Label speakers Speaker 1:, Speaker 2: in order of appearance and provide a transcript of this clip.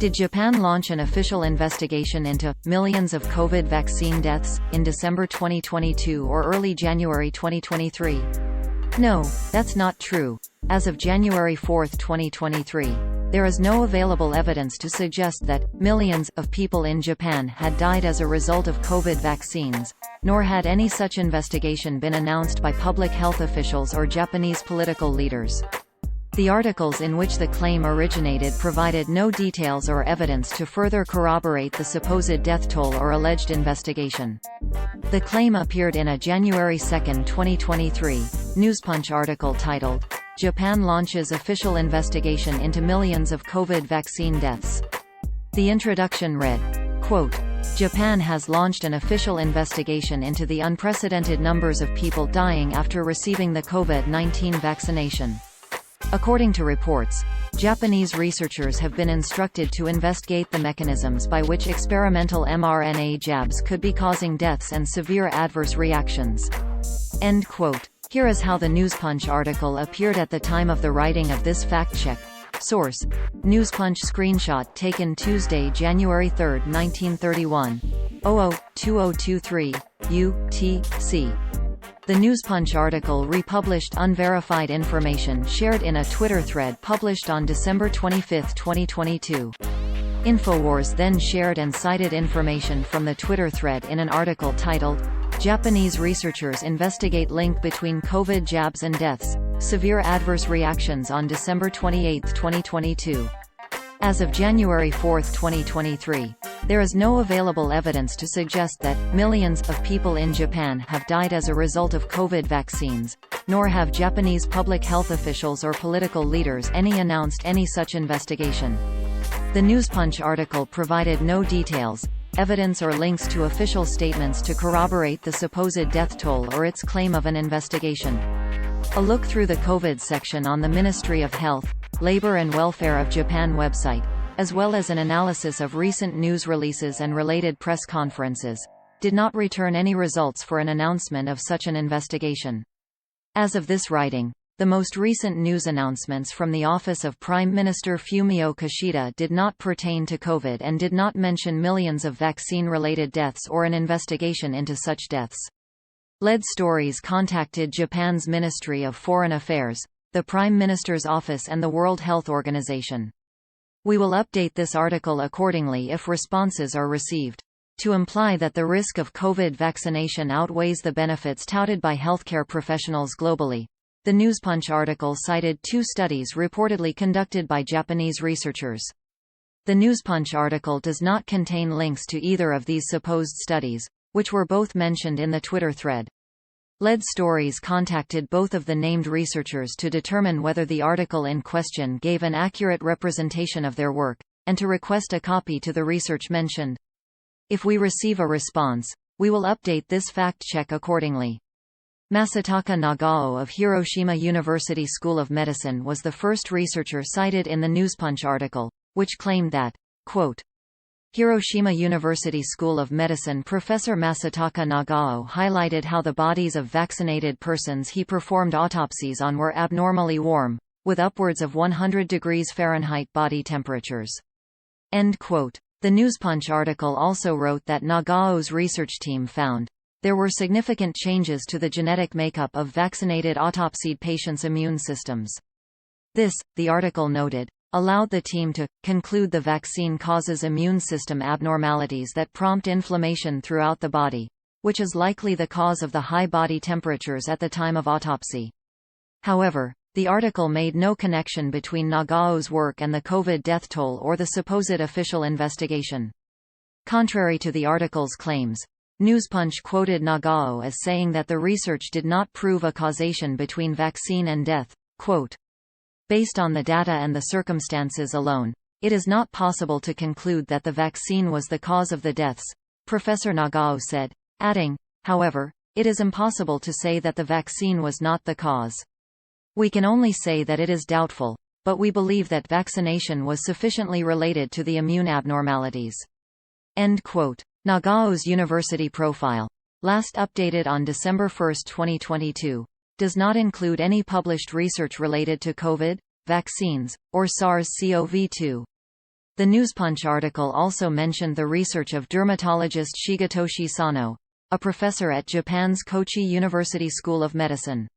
Speaker 1: Did Japan launch an official investigation into millions of COVID vaccine deaths in December 2022 or early January 2023? No, that's not true. As of January 4, 2023, there is no available evidence to suggest that millions of people in Japan had died as a result of COVID vaccines, nor had any such investigation been announced by public health officials or Japanese political leaders. The articles in which the claim originated provided no details or evidence to further corroborate the supposed death toll or alleged investigation. The claim appeared in a January 2, 2023, Newspunch article titled, "Japan Launches Official Investigation into Millions of COVID Vaccine Deaths." The introduction read, quote, "Japan has launched an official investigation into the unprecedented numbers of people dying after receiving the COVID-19 vaccination. According to reports, Japanese researchers have been instructed to investigate the mechanisms by which experimental mRNA jabs could be causing deaths and severe adverse reactions." End quote. Here is how the Newspunch article appeared at the time of the writing of this fact-check. Source: Newspunch screenshot taken Tuesday, January 3, 1931. 002023 UTC. The Newspunch article republished unverified information shared in a Twitter thread published on December 25, 2022. Infowars then shared and cited information from the Twitter thread in an article titled, "Japanese Researchers Investigate Link Between COVID Jabs and Deaths, Severe Adverse Reactions" on December 28, 2022. As of January 4, 2023, there is no available evidence to suggest that millions of people in Japan have died as a result of COVID vaccines, nor have Japanese public health officials or political leaders announced any such investigation. The Newspunch article provided no details, evidence or links to official statements to corroborate the supposed death toll or its claim of an investigation. A look through the COVID section on the Ministry of Health, Labor and Welfare of Japan website, as well as an analysis of recent news releases and related press conferences, did not return any results for an announcement of such an investigation. As of this writing, the most recent news announcements from the Office of Prime Minister Fumio Kishida did not pertain to COVID and did not mention millions of vaccine-related deaths or an investigation into such deaths. Lead Stories contacted Japan's Ministry of Foreign Affairs, the Prime Minister's Office and the World Health Organization. We will update this article accordingly if responses are received. To imply that the risk of COVID vaccination outweighs the benefits touted by healthcare professionals globally, the Newspunch article cited two studies reportedly conducted by Japanese researchers. The Newspunch article does not contain links to either of these supposed studies, which were both mentioned in the Twitter thread. Lead Stories contacted both of the named researchers to determine whether the article in question gave an accurate representation of their work, and to request a copy to the research mentioned. If we receive a response, we will update this fact-check accordingly. Masataka Nagao of Hiroshima University School of Medicine was the first researcher cited in the Newspunch article, which claimed that, quote, Hiroshima University School of Medicine Professor Masataka Nagao highlighted how the bodies of vaccinated persons he performed autopsies on were abnormally warm, with upwards of 100 degrees Fahrenheit body temperatures. End quote. The Newspunch article also wrote that Nagao's research team found there were significant changes to the genetic makeup of vaccinated autopsied patients' immune systems. This, the article noted, allowed the team to conclude the vaccine causes immune system abnormalities that prompt inflammation throughout the body, which is likely the cause of the high body temperatures at the time of autopsy. However, the article made no connection between Nagao's work and the COVID death toll or the supposed official investigation. Contrary to the article's claims, Newspunch quoted Nagao as saying that the research did not prove a causation between vaccine and death. Quote, "Based on the data and the circumstances alone, it is not possible to conclude that the vaccine was the cause of the deaths," Professor Nagao said, adding, "However, it is impossible to say that the vaccine was not the cause. We can only say that it is doubtful, but we believe that vaccination was sufficiently related to the immune abnormalities." End quote. Nagao's university profile, last updated on December 1, 2022, does not include any published research related to COVID, vaccines, or SARS-CoV-2. The Newspunch article also mentioned the research of dermatologist Shigetoshi Sano, a professor at Japan's Kochi University School of Medicine.